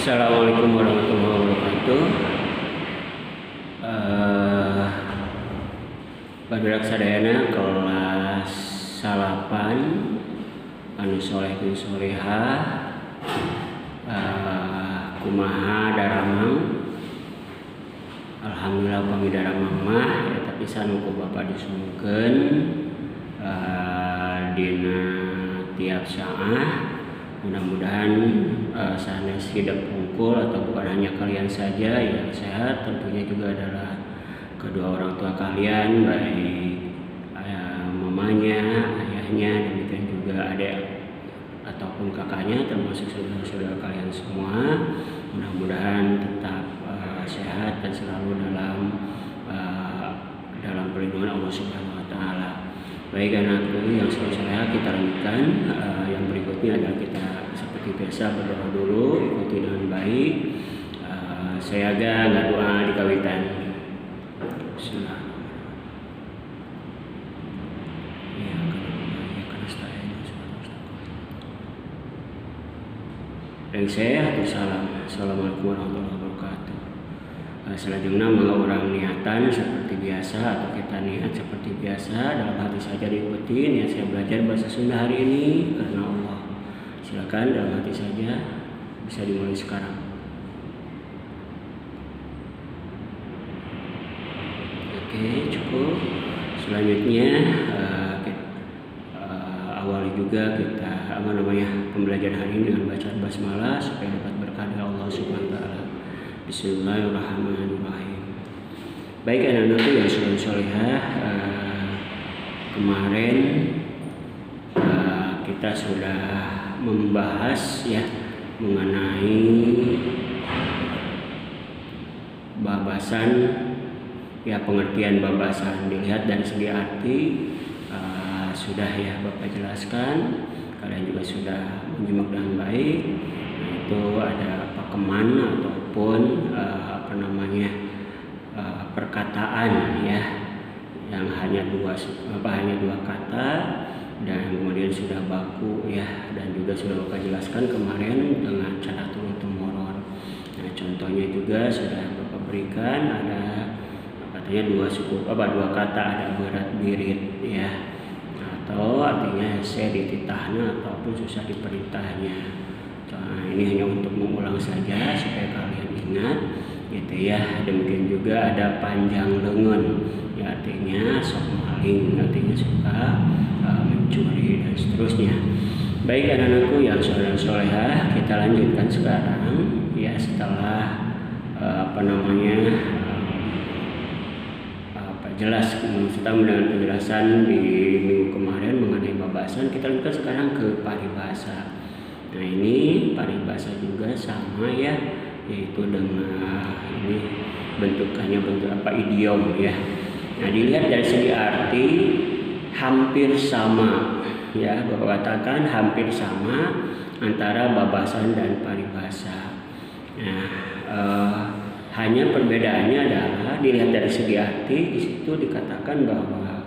Assalamualaikum warahmatullahi wabarakatuh. Badurak sadayana kelas salapan anu soleh jeung solehah, kumaha daramang. Alhamdulillah pami daramang mah eta pisan ku Bapa disungkeun dina tiap saah. Mudah-mudahan sanes hidup unggul atau bukan hanya kalian saja yang sehat, tentunya juga adalah kedua orang tua kalian, baik mamanya, ayahnya, demikian juga adik ataupun kakaknya, termasuk saudara-saudara kalian semua. Mudah-mudahan tetap sehat dan selalu dalam perlindungan Allah Subhanahu Wa Taala. Baik anakku yang soleh-solehah, kita lanjutkan. Yang berikutnya adalah kita seperti biasa berdoa dulu, ikuti dengan baik. Saya agak doa di kawitan. Bismillah. Dan saya salam. Assalamualaikum warahmatullahi wabarakatuh. Selanjutnya mangga orang niatan seperti biasa atau kita niat seperti biasa, dalam hati saja diikuti niat saya belajar bahasa Sunda hari ini karena Allah. Silakan dalam hati saja, bisa dimulai sekarang. Oke, cukup. Selanjutnya awali juga kita pembelajaran hari ini dengan bacaan basmalah supaya dapat berkah dari Allah Subhanahu Wa Taala. Bismillahirrahmanirrahim. Baik anak-anakku yang soleh-solehah, kemarin kita sudah membahas mengenai babasan, pengertian babasan. Dilihat dari segi arti sudah Bapak jelaskan, kalian juga sudah menyimak dengan baik. Itu ada pakeman ataupun perkataan yang hanya dua kata dan kemudian sudah baku dan juga sudah Bapak jelaskan kemarin dengan cara turun-temurun. Nah, contohnya juga sudah Bapak berikan, ada katanya dua kata, ada berat birit atau artinya saya dititahna ataupun susah diperintahnya. Nah, ini hanya untuk mengulang saja supaya kalian ingat Demikian juga ada panjang lengan, artinya sok maling, artinya suka mencuri dan seterusnya. Baik anak-anakku yang soleh-solehah, kita lanjutkan sekarang setelah jelas kita mendengar penjelasan di minggu kemarin mengenai babasan. Kita lanjutkan sekarang ke paribasa. Nah, ini paribasa juga sama yaitu dengan ini bentukannya bentuk idiom Nah, dilihat dari segi arti hampir sama Bapak katakan hampir sama antara babasan dan paribasa. Nah, hanya perbedaannya adalah dilihat dari segi arti, di situ dikatakan bahwa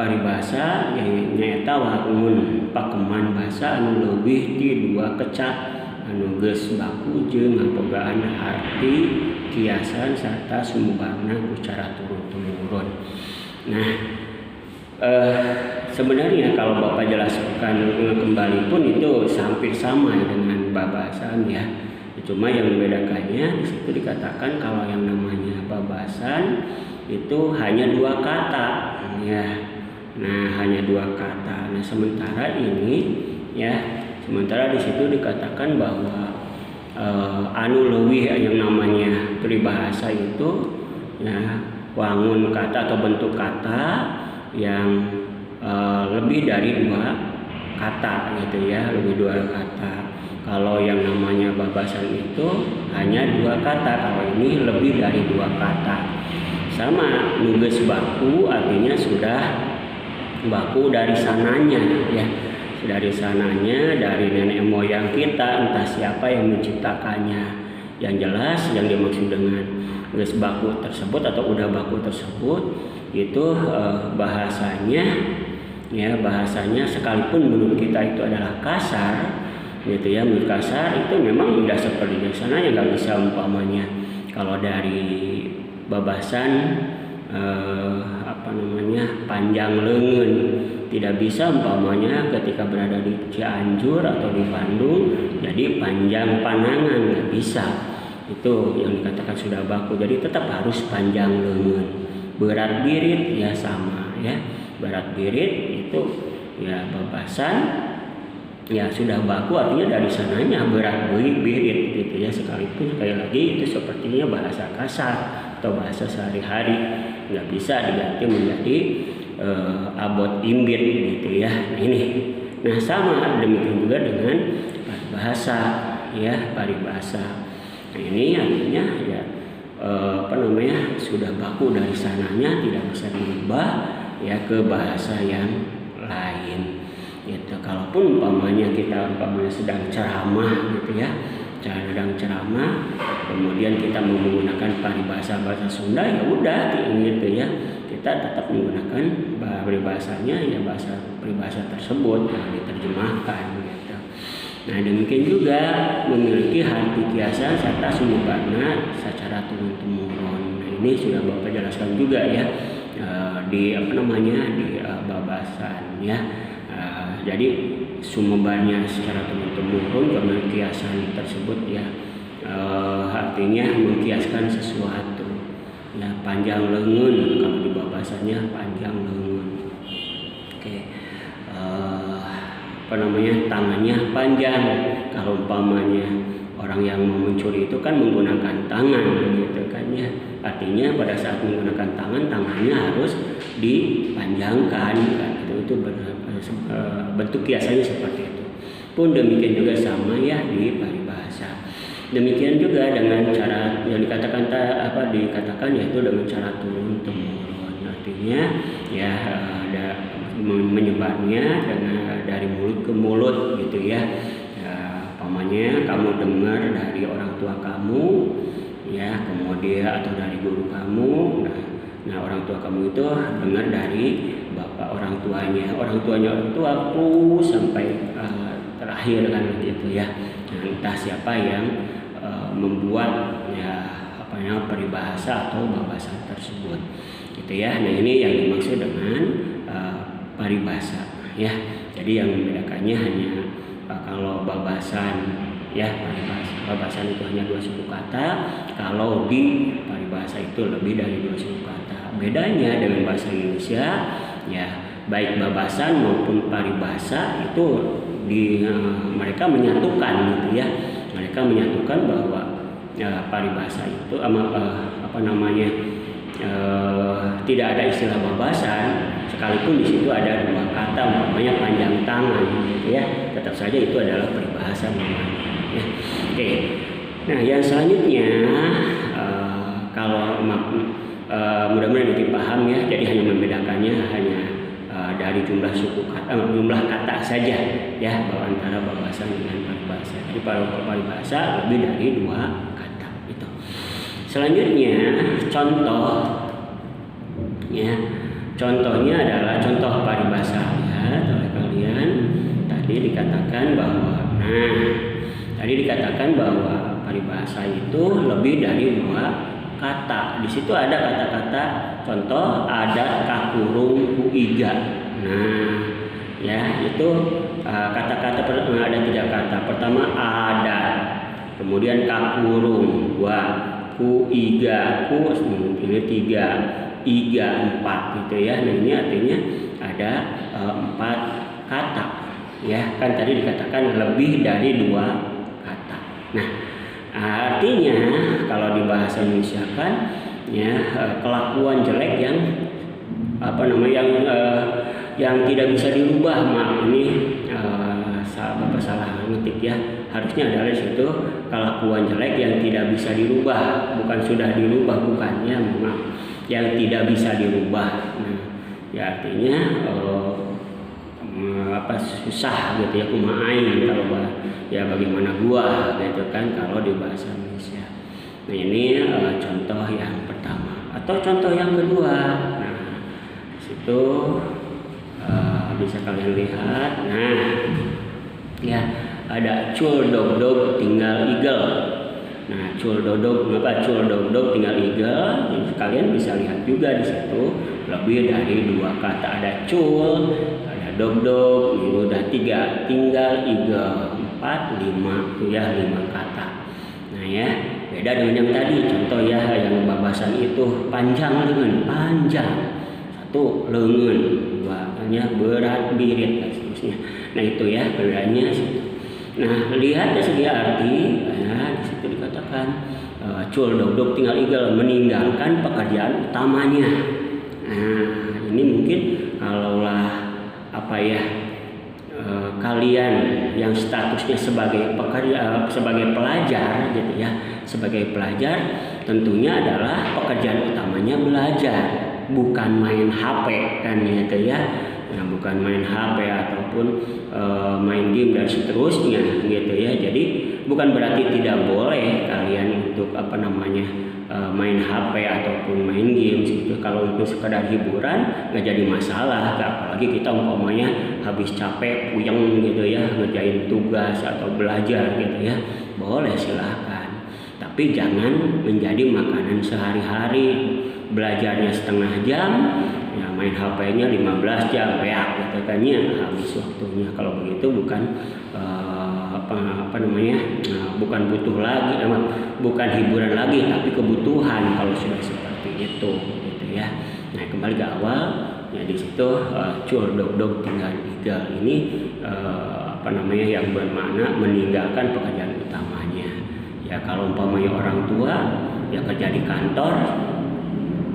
paribasa nyaeta wangun pakeman basa anu leuwih ti dua kecat anu geus baku jeung ngabogaan arti kiasan sarta sumubarna cara turun-temurun. Nah, sebenarnya kalau Bapak jelaskan kembali pun itu hampir sama dengan babasan Cuma yang membedakannya di situ dikatakan kalau yang namanya babasan itu hanya dua kata Nah, hanya dua kata. Nah, sementara ini sementara di situ dikatakan bahwa anu leuwih yang namanya peribahasa itu wangun kata atau bentuk kata yang lebih dari dua kata lebih dua kata. Kalau yang namanya babasan itu hanya dua kata, kalau ini lebih dari dua kata. Sama, nuges baku artinya sudah baku dari sananya dari sananya, dari nenek moyang kita, entah siapa yang menciptakannya. Yang jelas yang dimaksud dengan nuges baku tersebut atau udah baku tersebut itu bahasanya bahasanya sekalipun menurut kita itu adalah kasar, gitu ya. Mulut kasar itu memang udah seperti biasanya, nggak bisa umpamanya kalau dari babasan panjang lengan, tidak bisa umpamanya ketika berada di Cianjur atau di Bandung jadi panjang panangan, nggak bisa. Itu yang dikatakan sudah baku. Jadi tetap harus panjang lengan. Berat birit ya sama ya, berat birit itu ya babasan ya sudah baku, artinya dari sananya berat birit gitu ya. Sekalipun sekali lagi itu sepertinya bahasa kasar atau bahasa sehari-hari, nggak bisa diganti menjadi abot imbit gitu ya. Nah sama demikian juga dengan paribahasa ya, paribahasa. Nah ini artinya ya sudah baku dari sananya, tidak bisa diubah ya ke bahasa yang lain gitu. Kalaupun umpamanya kita sedang ceramah gitu ya, sedang ceramah, kemudian kita menggunakan paribahasa bahasa Sunda, ya udah gitu ya, kita tetap menggunakan paribahasanya ya, bahasa paribahasa tersebut yang diterjemahkan gitu. Nah demikian juga memiliki arti kiasan serta sumberna secara turun-temurun. Nah ini sudah Bapak jelaskan juga ya di babasan ya. Jadi sumbernya secara turun-temurun, kemudian kiasan tersebut ya artinya mengkiaskan sesuatu ya. Panjang lengan kalau di babasannya panjang lengan. Tangannya panjang. Kalau umpamanya orang yang mau mencuri itu kan menggunakan tangan gitu kan ya. Artinya pada saat menggunakan tangannya harus dipanjangkan kan. Itu bentuk kiasannya seperti itu. Pun demikian juga sama ya di paribahasa. Demikian juga dengan cara yang dikatakan yaitu dengan cara turun temurun. Artinya ya ada menyebarnya dari mulut ke mulut gitu ya. Umpamanya kamu dengar dari orang tua kamu ya, kemudian atau dari guru kamu. Nah orang tua kamu itu dengar dari bapak orang tuanya orang tuaku sampai terakhir kan gitu ya. Nah, entah siapa yang membuat ya paribahasa atau babasan tersebut gitu ya. Nah ini yang dimaksud dengan paribahasa ya. Jadi yang membedakannya hanya kalau babasan ya, babasan itu hanya 2 suku kata. Kalau di paribahasa itu lebih dari 2 suku kata. Bedanya dengan bahasa Indonesia ya, baik babasan maupun paribahasa itu mereka menyatukan gitu ya. Mereka menyatukan bahwa paribahasa itu tidak ada istilah babasan, sekalipun di situ ada 2 kata umpamanya panjang tangan gitu ya, tetap saja itu adalah paribahasa namanya ya. Oke. Nah yang selanjutnya kalau mudah-mudahan dipaham ya. Jadi hanya membedakannya hanya dari jumlah kata saja ya, bahwa antara babasan dengan paribahasa. Jadi paribahasa lebih dari 2 kata itu. Selanjutnya contoh ya. Contohnya adalah contoh paribahasa ya. Oleh kalian tadi dikatakan bahwa paribahasa itu lebih dari 2 kata. Di situ ada kata-kata contoh, ada kakurung kuiga. Nah, ya itu kata-kata ada 3 kata. Pertama ada, kemudian kakurung 2, kuiga ini 3, iga 4 gitu ya. Nah ini artinya ada 4 kata ya. Kan tadi dikatakan lebih dari 2 kata. Nah artinya kalau di bahasa Indonesia kan ya kelakuan jelek yang tidak bisa dirubah. Maaf ini Bapak salah ngetik ya. Harusnya adalah di situ kelakuan jelek yang tidak bisa dirubah, bukan sudah dirubah, bukan ya, maaf, yang tidak bisa dirubah. Nah, ya artinya susah gitu ya, kumain kalau ya bagaimana gua gitu kan kalau di bahasa Indonesia. Nah ini contoh yang pertama atau contoh yang kedua. Nah situ bisa kalian lihat. Nah ya ada cul dog tinggal eagle. Nah, cul dog tinggal eagle. Kalian bisa lihat juga di situ lebih dari 2 kata. Ada cul, ada dog, ini udah 3, tinggal eagle 4, 5 itu ya 5 kata. Nah ya, beda dengan yang tadi. Contoh ya, yang babasan itu panjang dengan panjang. 1 leungeun, 2 berat birit dan seterusnya. Nah itu ya bedanya situ. Nah, lihat dari segi arti, ya, di situ dikatakan cul dog tinggal eagle meninggalkan pekerjaan utamanya. Nah, ini mungkin kalaulah kalian yang statusnya sebagai pelajar gitu ya, sebagai pelajar tentunya adalah pekerjaan utamanya belajar, bukan main HP kan gitu ya. Nah, bukan main HP ataupun main game dan seterusnya gitu ya. Jadi bukan berarti tidak boleh kalian untuk main HP ataupun main game gitu. Kalau itu sekedar hiburan nggak jadi masalah. Apalagi kita umpamanya habis capek puyeng gitu ya, ngerjain tugas atau belajar gitu ya, boleh silahkan. Tapi jangan menjadi makanan sehari-hari. Belajarnya setengah jam, ya main HP-nya 15 jam, gitu kan ya, habis waktunya. Kalau begitu bukan bukan butuh lagi, bukan hiburan lagi, tapi kebutuhan kalau sudah seperti itu, gitu ya. Nah, kembali ke awal, ya di situ cul dog tinggal eagle ini yang bermakna meninggalkan pekerjaan utamanya. Ya kalau umpamanya orang tua ya kerja di kantor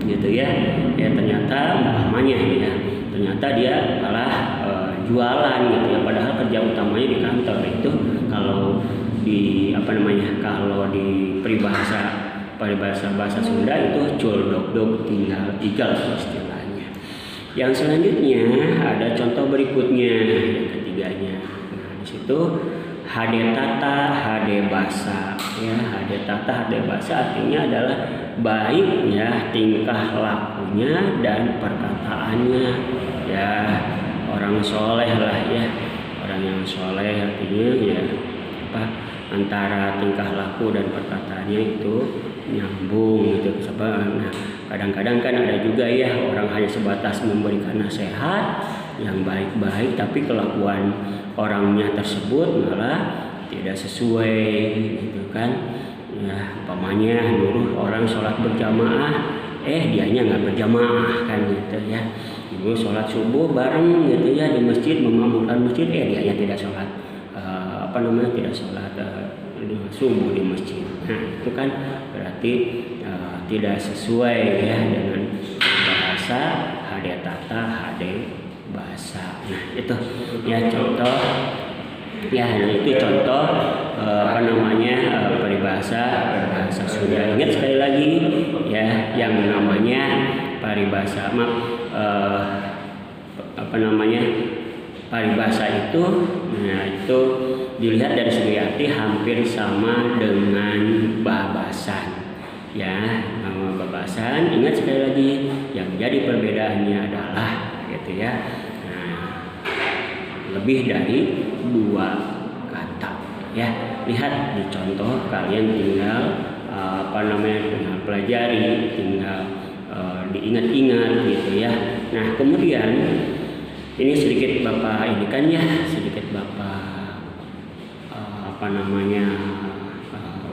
gitu ya, ternyata umpamanya ya, ternyata dia malah jualan gitu ya, padahal kerja utamanya di kantor. Itu kalau di kalau di bahasa Sunda itu cul dog tinggal eagle istilahnya. Yang selanjutnya ada contoh berikutnya, yang ketiganya. Nah, di situ hade tata hade basa ya. Hade tata hade basa artinya adalah baik ya tingkah lakunya dan perkataannya ya, orang soleh lah ya, orang yang soleh artinya ya antara tingkah laku dan perkataannya itu nyambung gitu. Nah, kadang-kadang kan ada juga ya orang hanya sebatas memberikan nasihat yang baik-baik, tapi kelakuan orangnya tersebut malah tidak sesuai gitu kan. Ya, umpamanya nyuruh orang sholat berjamaah, dianya nggak berjamaah kan gitu ya. Dulu sholat subuh bareng gitu ya di masjid, memakmurkan masjid, dianya tidak sholat tidak sholat subuh di masjid. Nah, itu kan berarti tidak sesuai ya dengan bahasa hade tata hade basa. Nah, itu ya contoh. Ya, itu contoh peribahasa Sunda. Ingat sekali lagi ya, yang namanya paribasa paribasa itu, nah itu dilihat dari segi arti hampir sama dengan babasan. Ya, nama babasan. Ingat sekali lagi, yang jadi perbedaannya adalah gitu ya. Lebih dari 2 kata ya. Lihat di contoh, kalian tinggal tinggal pelajari, tinggal diingat-ingat gitu ya. Nah, kemudian ini sedikit Bapak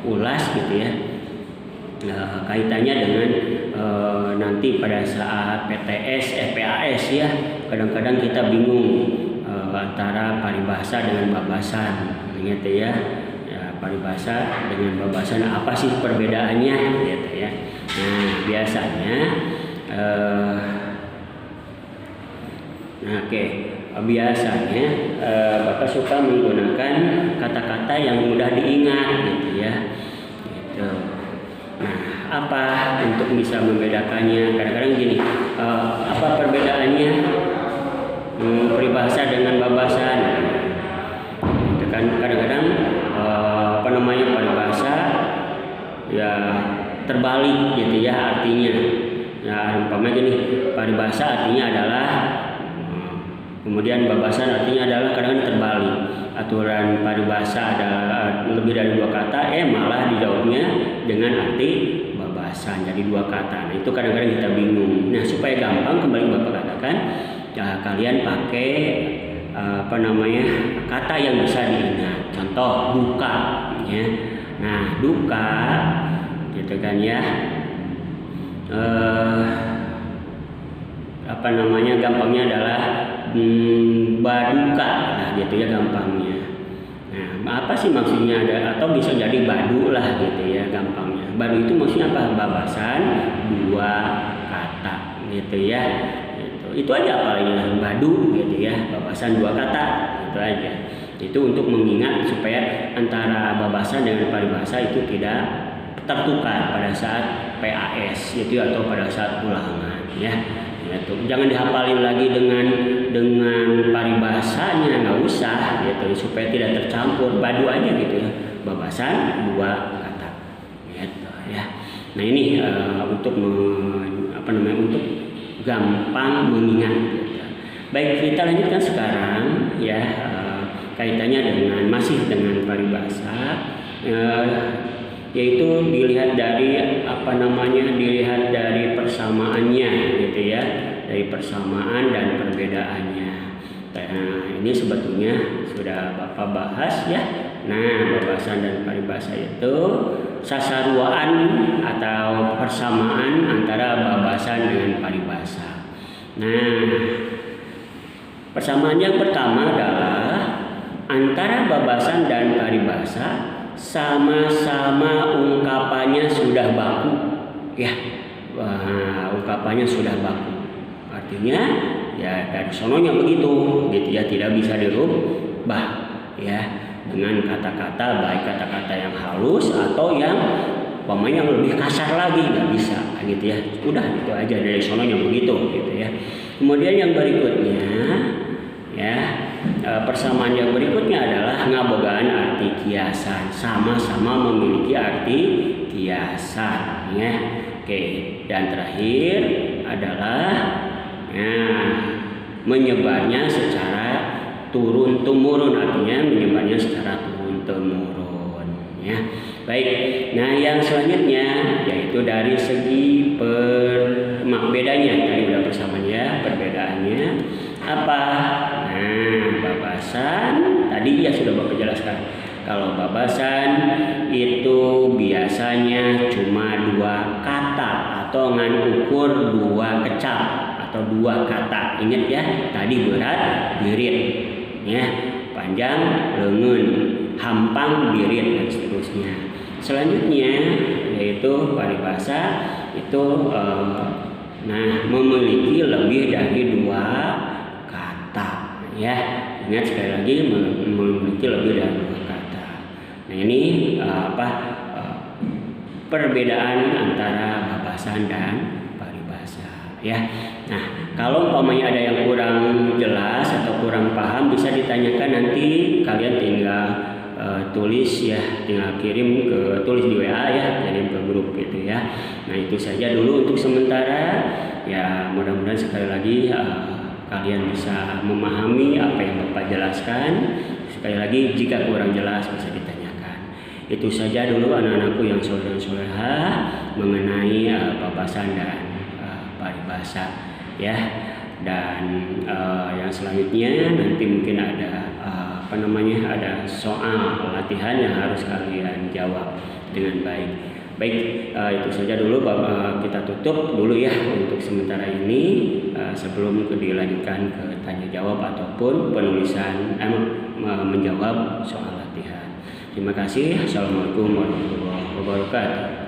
ulas gitu ya. Kaitannya dengan nanti pada saat PTS, PAS ya, kadang-kadang kita bingung antara paribasa dengan babasan gitu ya. Paribasa dengan babasan apa sih perbedaannya gitu ya. Nah, biasanya biasanya Bapak suka menggunakan kata-kata yang mudah diingat gitu ya. Gitu. Nah, apa untuk bisa membedakannya? Kadang-kadang gini, apa perbedaannya peribahasa dengan babasan? Itu kan kadang-kadang peribahasa ya terbalik gitu ya artinya. Ya umpamanya gini, paribasa artinya adalah Kemudian babasan artinya adalah kadang-kadang terbalik. Aturan paribasa adalah lebih dari 2 kata, malah dijawabnya dengan arti babasan jadi 2 kata. Nah, itu kadang-kadang kita bingung. Nah, supaya gampang kembali Bapak katakan, kalian pakai kata yang bisa diingat. Contoh duka, ya. Nah, duka, gitu kan ya. Gampangnya adalah baduka, nah gitu ya gampangnya. Nah, apa sih maksudnya ada atau bisa jadi badu lah gitu ya gampangnya. Badu itu maksudnya apa? Babasan 2 kata gitu ya. Itu aja apalagi badu gitu ya, babasan 2 kata gitu aja. Itu untuk mengingat supaya antara babasan dengan paribasa itu tidak tertukar pada saat PAS gitu atau pada saat ulangan ya. Jangan dihafalin lagi dengan paribasanya, nggak usah gitu supaya tidak tercampur. Badu aja gitu ya, babasan 2 kata gitu ya. Nah ini untuk untuk gampang mengingat gitu. Baik, kita lanjutkan sekarang ya, kaitannya masih dengan paribasa, yaitu dilihat dari dilihat dari persamaannya gitu ya, dari persamaan dan perbedaannya. Nah, ini sebetulnya sudah Bapak bahas ya. Nah, babasan dan paribasa itu sasaruaan atau persamaan antara babasan dengan paribasa. Nah, persamaan yang pertama adalah antara babasan dan paribasa sama-sama ungkapannya sudah baku ya. Ungkapannya sudah baku artinya ya dari sononya begitu gitu ya, tidak bisa dirubah ya dengan kata-kata, baik kata-kata yang halus atau yang lebih kasar lagi, nggak bisa gitu ya. Udah itu aja dari sononya begitu gitu ya. Kemudian yang berikutnya ya, persamaan yang berikutnya adalah ngabogaan arti kiasan, sama-sama memiliki arti kiasan ya. Oke, dan terakhir adalah menyebarnya secara turun-temurun, artinya menyebarnya secara turun-temurun ya. Baik, nah yang selanjutnya yaitu dari segi bedanya, tadi udah persamaan ya, perbedaannya apa? Nah, babasan tadi ya sudah Bapak jelaskan. Kalau babasan itu biasanya cuma 2 kata atau ngan ukur 2 kecap atau 2 kata. Ingat ya, tadi berat birit ya, panjang leungeun, hampang birit dan seterusnya. Selanjutnya yaitu paribasa itu memiliki lebih dari 2 kata ya. Ingat sekali lagi, memiliki lebih dari 2 kata. Nah ini perbedaan antara babasan dan paribasa ya. Nah, kalau umpamanya ada yang kurang jelas atau kurang paham, bisa ditanyakan, nanti kalian tinggal tulis ya, tinggal tulis di WA ya, kirim ke grup gitu ya. Nah itu saja dulu untuk sementara ya, mudah-mudahan sekali lagi kalian bisa memahami apa yang Bapak jelaskan. Sekali lagi jika kurang jelas bisa ditanyakan. Itu saja dulu anak-anakku yang soleh dan solehah mengenai babasan dan paribasa ya. Dan yang selanjutnya nanti mungkin ada ada soal latihan yang harus kalian jawab dengan baik. Baik, itu saja dulu kita tutup dulu ya untuk sementara ini, sebelum dilanjutkan ke tanya jawab ataupun penulisan menjawab soal latihan. Terima kasih. Assalamualaikum warahmatullahi wabarakatuh.